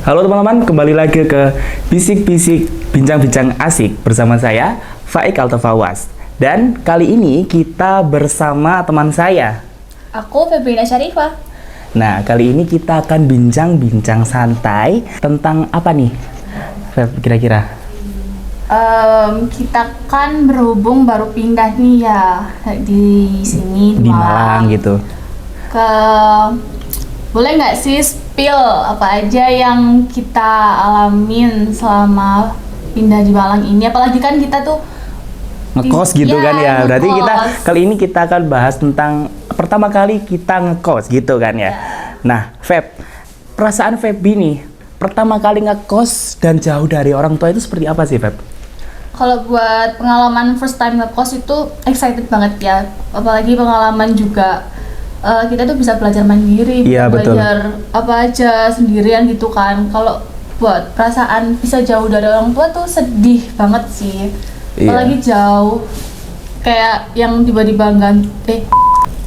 Halo teman-teman, kembali lagi ke Bisik-Bisik Bincang-Bincang Asik bersama saya, Faik Altafawas. Dan kali ini kita bersama teman saya. Aku Febrina Syarifah. Nah, kali ini kita akan bincang-bincang santai tentang apa nih, Feb, kira-kira? Kita kan berhubung baru pindah nih ya di sini Di Malang gitu. Boleh nggak sih spill apa aja yang kita alamin selama pindah di Malang ini? Apalagi kan kita tuh Ngekos gitu ya, kan ya. Berarti kita ngekos. kali ini kita akan bahas tentang pertama kali kita ngekos gitu kan ya. Nah, Feb, perasaan Febi nih pertama kali ngekos dan jauh dari orang tua itu seperti apa sih, Feb? Kalau buat pengalaman first time ngekos itu excited banget ya. Apalagi pengalaman juga kita tuh bisa belajar mandiri, Iya, betul. belajar apa aja sendirian gitu kan. Kalau buat perasaan bisa jauh dari orang tua tuh sedih banget sih. Iya. Apalagi jauh kayak yang tiba-tiba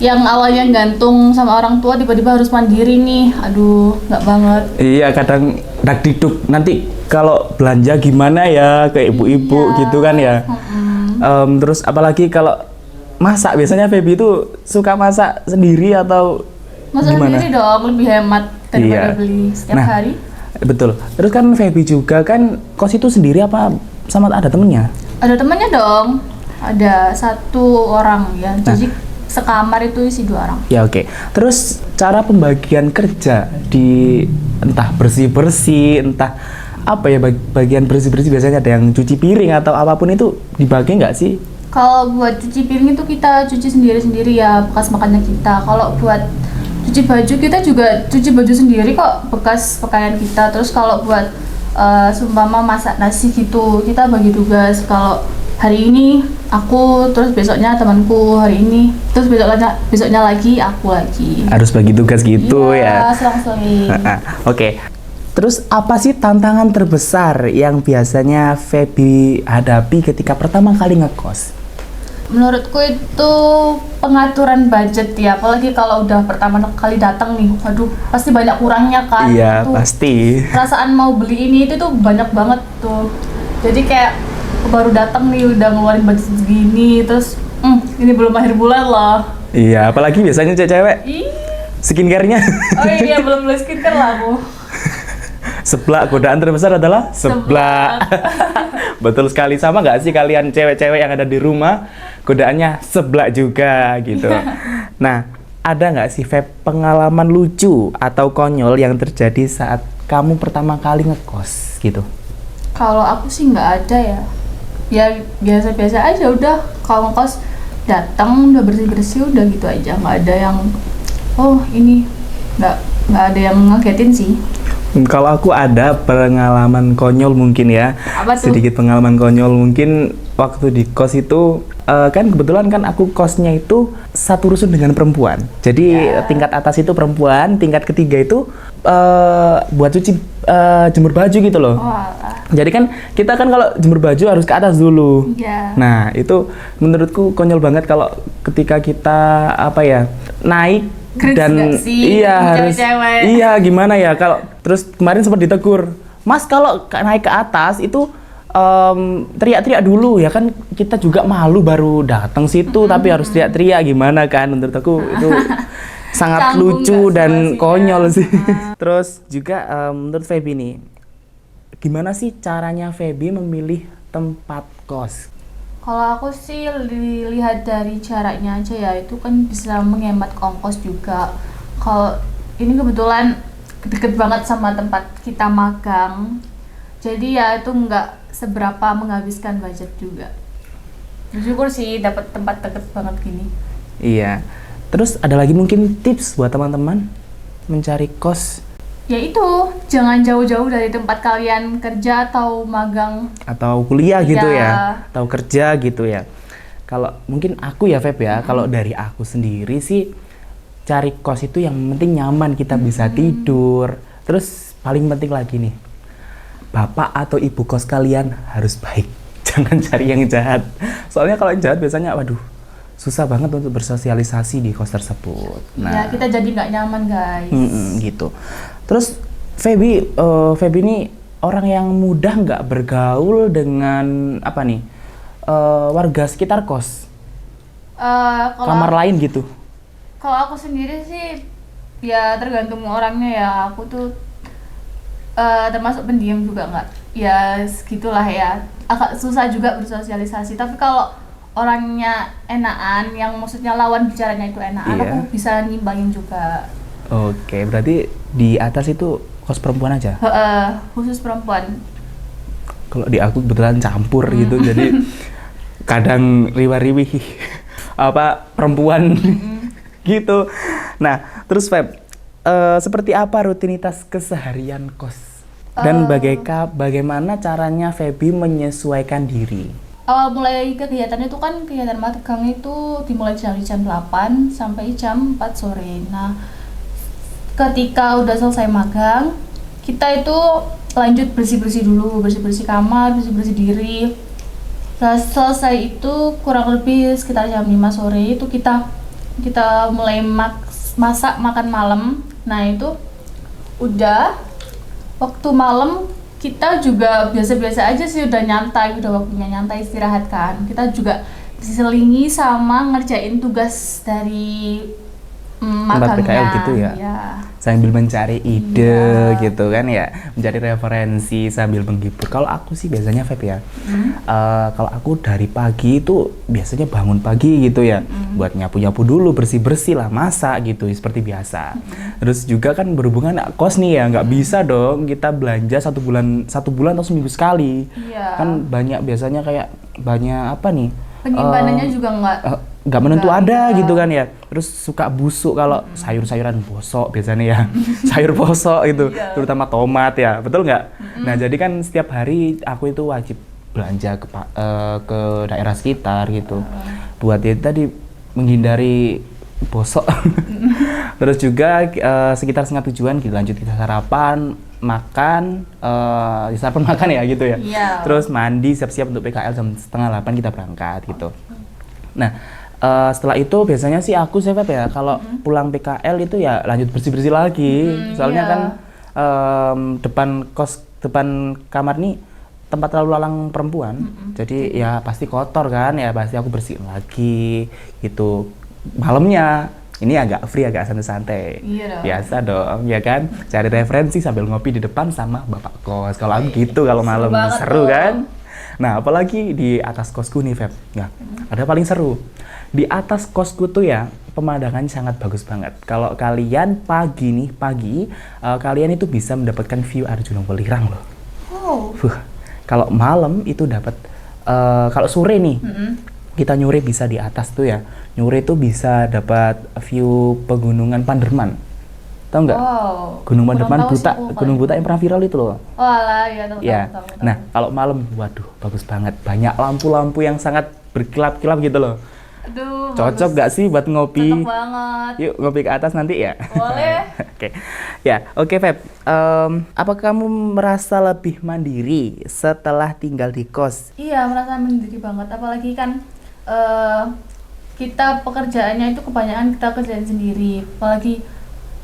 yang awalnya gantung sama orang tua tiba-tiba harus mandiri nih. Aduh, nggak banget. Iya, kadang diduk nanti kalau belanja gimana ya ke ibu-ibu Iya. gitu kan ya. Terus apalagi kalau masak, biasanya Febi itu suka masak sendiri atau Masa gimana? sendiri dong lebih hemat Iya. daripada beli setiap Nah, hari. Betul. Terus kan Febi juga kan kos itu sendiri apa sama ada temennya? Ada temannya dong. Ada satu orang ya. Nah. Jadi sekamar itu isi 2 orang. Ya oke. Terus cara pembagian kerja di entah bersih-bersih, entah apa ya bagian bersih-bersih, biasanya ada yang cuci piring atau apapun itu dibagi nggak sih? Kalau buat cuci piring itu kita cuci sendiri-sendiri ya, bekas makannya kita. Kalau buat cuci baju kita juga cuci baju sendiri kok, bekas pakaian kita. Terus kalau buat seumpama masak nasi gitu, kita bagi tugas. Kalau hari ini aku, terus besoknya temanku, hari ini, terus besoknya lagi aku lagi. Harus bagi tugas gitu ya. Iya, selang-seling. Oke. Terus apa sih tantangan terbesar yang biasanya Febi hadapi ketika pertama kali ngekos? Menurutku itu pengaturan budget ya, apalagi kalau udah pertama kali datang nih, waduh pasti banyak kurangnya kan. Iya, Tuh, pasti. perasaan mau beli ini itu tuh banyak banget tuh. Jadi kayak baru datang nih udah ngeluarin budget segini, terus ini belum akhir bulan loh. Iya, apalagi biasanya cewek Ih, skincare-nya. oh iya belum beli skincare lah aku. Seblak, godaan terbesar adalah seblak. Betul sekali, sama nggak sih kalian cewek-cewek yang ada di rumah, godaannya seblak juga gitu. Nah, ada nggak sih Feb pengalaman lucu atau konyol yang terjadi saat kamu pertama kali ngekos gitu? Kalau aku sih nggak ada ya. Ya biasa-biasa aja udah, kalau ngekos datang udah bersih-bersih udah gitu aja, nggak ada yang ini nggak ada yang ngagetin sih. Kalau aku ada pengalaman konyol mungkin ya. Apa tuh? Sedikit pengalaman konyol mungkin waktu di kos itu kan kebetulan kan aku kosnya itu satu rusun dengan perempuan. Jadi tingkat atas itu perempuan, tingkat ketiga itu buat cuci jemur baju gitu loh. Oh, alah. Jadi kan kita kan kalau jemur baju harus ke atas dulu. Iya. Nah, itu menurutku konyol banget kalau ketika kita naik Cringe dan nggak sih, iya harus cewek-cewek? iya gimana ya kalau terus kemarin sempat ditegur, Mas kalau naik ke atas itu teriak-teriak dulu ya kan, kita juga malu baru datang situ tapi harus teriak-teriak gimana kan, menurut aku itu sangat Canggung lucu nggak dan situasinya? konyol sih. Terus juga menurut Febi nih, gimana sih caranya Febi memilih tempat kos? Kalau aku sih dilihat dari caranya aja ya, itu kan bisa menghemat ongkos juga. Kalau ini kebetulan deket banget sama tempat kita magang, jadi ya itu nggak seberapa menghabiskan budget juga. Bersyukur sih dapat tempat deket banget gini. Iya. Terus ada lagi mungkin tips buat teman-teman mencari kos Ya itu, jangan jauh-jauh dari tempat kalian kerja atau magang. atau kuliah gitu Iya. ya, atau kerja gitu ya. Kalau mungkin aku ya Feb ya, kalau dari aku sendiri sih cari kos itu yang penting nyaman, kita bisa tidur. Terus paling penting lagi nih, bapak atau ibu kos kalian harus baik. Jangan cari yang jahat. Soalnya kalau yang jahat biasanya waduh, susah banget untuk bersosialisasi di kos tersebut. Ya kita jadi nggak nyaman guys. Gitu. Terus Feby ini orang yang mudah nggak bergaul dengan apa nih warga sekitar kos, kamar lain gitu. Kalau aku sendiri sih ya tergantung orangnya ya. Aku tuh termasuk pendiam juga nggak, ya segitulah ya. Agak susah juga bersosialisasi. Tapi kalau orangnya enakan, yang maksudnya lawan bicaranya itu enakan, Iya. aku bisa ngimbangin juga. Oke, berarti di atas itu kos perempuan aja. Khusus perempuan. Kalau di aku kebetulan campur gitu, jadi kadang riwa-riwi apa perempuan gitu. Nah, terus Feb, seperti apa rutinitas keseharian kos? Dan bagaimana caranya Feby menyesuaikan diri? Awal mulai kegiatan itu kan, kegiatan magang itu dimulai dari jam 8 sampai jam 4 sore. Nah, ketika udah selesai magang, kita itu lanjut bersih-bersih dulu, bersih-bersih kamar, bersih-bersih diri. Selesai itu kurang lebih sekitar jam 5 sore itu kita mulai masak makan malam. Nah, itu udah waktu malam kita juga biasa-biasa aja sih, udah nyantai, udah waktunya nyantai istirahat kan. Kita juga diselingi sama ngerjain tugas dari Tempat magangnya. PKL gitu ya? Iya. Sambil mencari ide Iya. gitu kan ya, mencari referensi sambil menghibur. Kalau aku sih biasanya Feb ya, kalau aku dari pagi itu biasanya bangun pagi gitu ya, buat nyapu-nyapu dulu, bersih-bersih lah, masak gitu seperti biasa. Terus juga kan berhubungan kos nih ya, nggak bisa dong kita belanja satu bulan atau seminggu sekali. Iya. Kan banyak biasanya kayak banyak apa nih? Penyimpanannya juga nggak menentu ada iya. gitu kan ya, terus suka busuk kalau sayur-sayuran bosok biasanya ya. Sayur bosok itu Iya. terutama tomat ya, betul nggak? Nah jadi kan setiap hari aku itu wajib belanja ke daerah sekitar gitu, buat ya tadi menghindari bosok. Terus juga sekitar setengah tujuan gitu lanjut kita sarapan makan, sarapan makan ya gitu ya. Iya. Terus mandi siap-siap untuk PKL jam 7:30 kita berangkat gitu. Nah, setelah itu biasanya sih aku Feb ya, kalau pulang PKL itu ya lanjut bersih-bersih lagi. Soalnya iya. kan depan kamar nih tempat lalu lalang perempuan. Jadi ya pasti kotor kan, ya pasti aku bersihin lagi gitu. Malamnya ini agak free, agak santai-santai. Iya dong. Biasa dong, ya kan? Cari referensi sambil ngopi di depan sama bapak kos. Kalau aku gitu kalau malam banget seru dong. kan? Nah, apalagi di atas kosku nih, Feb. Nah, ada paling seru. Di atas kosku tuh ya, pemandangannya sangat bagus banget. Kalau kalian pagi, kalian itu bisa mendapatkan view Arjuna Welirang loh. Oh. Kalau malam itu dapat, kalau sore nih, kita nyuri bisa di atas tuh ya. Nyuri tuh bisa dapat view pegunungan Panderman. Tahu nggak? Wow. Gunung Kurang Panderman tahu sih buta, aku Gunung kalau Buta yang pernah viral itu loh. Oh alah, ya tahu. Ya. Nah, kalau malam, waduh, bagus banget. Banyak lampu-lampu yang sangat berkilap-kilap gitu loh. Aduh, Cocok bagus. nggak sih buat ngopi? Cocok banget. Yuk ngopi ke atas nanti ya. Boleh. Oke. Ya, oke Feb. Apa kamu merasa lebih mandiri setelah tinggal di kos? Iya, merasa mandiri banget. Apalagi kan kita pekerjaannya itu kebanyakan kita kerjain sendiri. Apalagi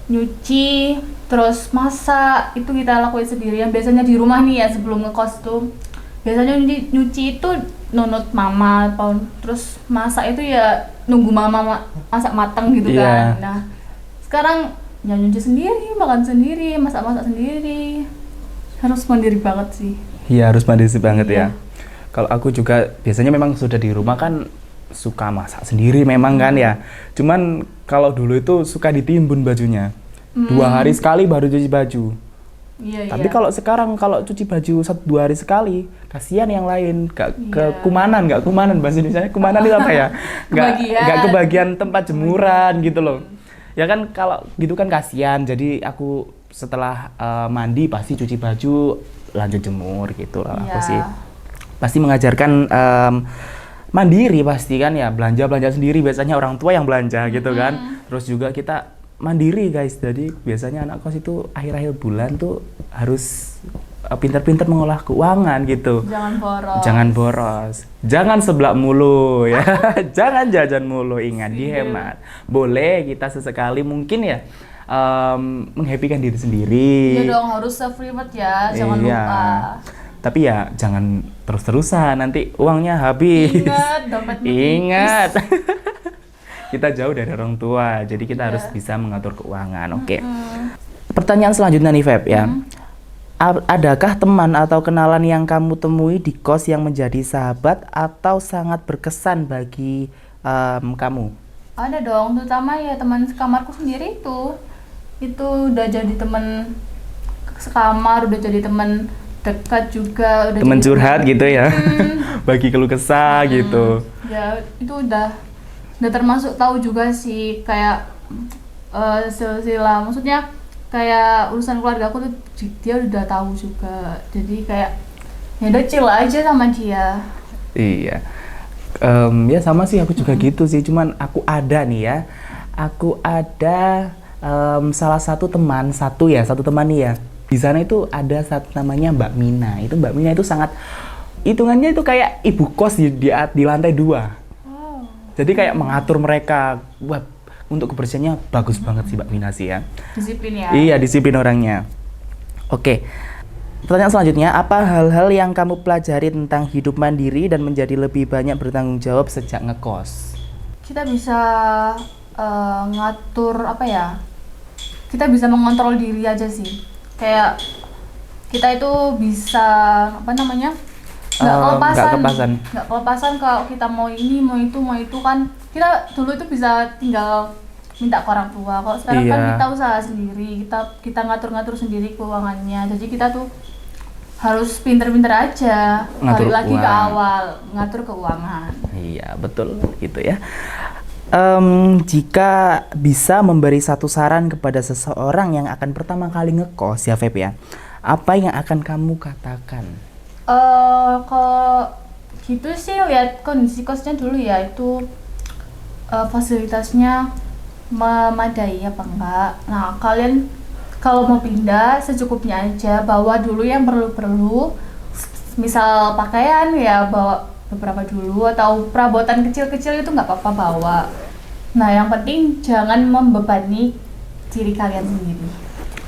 nyuci, terus masak, itu kita lakuin sendiri. Yang biasanya di rumah nih ya sebelum ngekos tuh, biasanya nyuci itu nunut mama, terus masak itu ya nunggu mama masak matang gitu Iya. kan. Nah, sekarang ya nyuci sendiri, makan sendiri, masak-masak sendiri. Harus mandiri banget sih. Iya, harus mandiri banget Iya. ya. Kalau aku juga biasanya memang sudah di rumah kan suka masak sendiri memang kan ya. Cuman kalau dulu itu suka ditimbun bajunya. 2 hari sekali baru cuci baju. Iya, Tapi iya. kalau sekarang kalau cuci baju 1-2 hari sekali, kasihan yang lain, nggak Iya. nggak kumanan bahasa Indonesia. Kumanan itu apa ya? Kebagian. Nggak kebagian tempat jemuran gitu loh. Ya kan kalau gitu kan kasihan. Jadi aku setelah mandi pasti cuci baju, lanjut jemur gitu lah. Aku Iya. sih pasti mengajarkan mandiri pasti kan ya, belanja sendiri, biasanya orang tua yang belanja gitu kan. Terus juga kita mandiri guys, jadi biasanya anak kos itu akhir-akhir bulan tuh harus pintar-pintar mengolah keuangan gitu. Jangan boros. Jangan boros, jangan seblak mulu ya. Jangan jajan mulu, ingat Iya. dihemat. Boleh kita sesekali mungkin ya menghappykan diri sendiri. Iya dong, harus self reward ya, jangan Iya. lupa. Tapi ya jangan terus-terusan, nanti uangnya habis. Ingat, dompet Ingat. Kita jauh dari orang tua, jadi kita Iya. harus bisa mengatur keuangan. Oke. Pertanyaan selanjutnya nih, Feb ya. Adakah teman atau kenalan yang kamu temui di kos yang menjadi sahabat atau sangat berkesan bagi kamu? Ada dong, terutama ya teman sekamarku sendiri itu udah jadi teman sekamar, udah jadi teman dekat juga, udah Teman jadi curhat teman- gitu ya, bagi keluh kesah gitu. Ya itu udah termasuk tahu juga sih kayak silsilah, maksudnya kayak urusan keluarga aku tuh dia udah tahu juga, jadi kayak ya udah chill aja sama dia. Iya. Ya sama sih, aku juga gitu sih. Cuman aku ada nih ya. Aku ada salah satu teman, satu teman nih ya. Di sana itu ada satu namanya Mbak Mina. Itu Mbak Mina itu sangat, hitungannya itu kayak ibu kos di lantai 2. Wow. Jadi kayak mengatur mereka. Wah, untuk kebersihannya bagus banget sih Mbak Mina sih ya. Disiplin ya. Iya, disiplin orangnya. Oke. Pertanyaan selanjutnya, apa hal-hal yang kamu pelajari tentang hidup mandiri dan menjadi lebih banyak bertanggung jawab sejak ngekos? Kita bisa ngatur apa ya? Kita bisa mengontrol diri aja sih. Kayak kita itu bisa apa namanya? Nggak kelepasan kalau kita mau ini, mau itu kan. Kita dulu itu bisa tinggal minta ke orang tua. Kalau sekarang kan Iya. kita usaha sendiri, kita ngatur-ngatur sendiri keuangannya. Jadi kita tuh harus pinter-pinter aja. Ngatur Balik lagi ke uang. awal, ngatur keuangan. Iya, betul gitu ya. Jika bisa memberi satu saran kepada seseorang yang akan pertama kali ngekos ya Feb ya, apa yang akan kamu katakan? Kalau gitu sih lihat kondisi kosnya dulu ya, itu fasilitasnya memadai apa enggak. Nah kalian kalau mau pindah secukupnya aja, bawa dulu yang perlu-perlu, misal pakaian ya bawa beberapa dulu, atau perabotan kecil-kecil itu nggak apa-apa bawa. Nah yang penting jangan membebani diri kalian sendiri.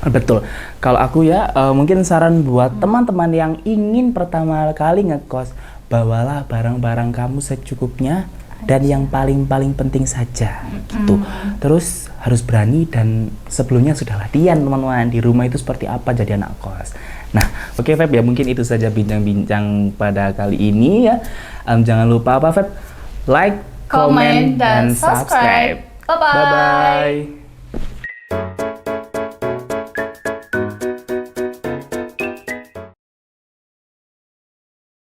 Betul. Kalau aku ya mungkin saran buat teman-teman yang ingin pertama kali ngekos, bawalah barang-barang kamu secukupnya dan yang paling penting saja gitu. Terus harus berani dan sebelumnya sudah latihan teman-teman di rumah itu seperti apa jadi anak kos. Nah, oke Feb ya, mungkin itu saja bincang-bincang pada kali ini ya. Jangan lupa apa Feb? Like, comment, dan subscribe. Bye-bye. Bye-bye.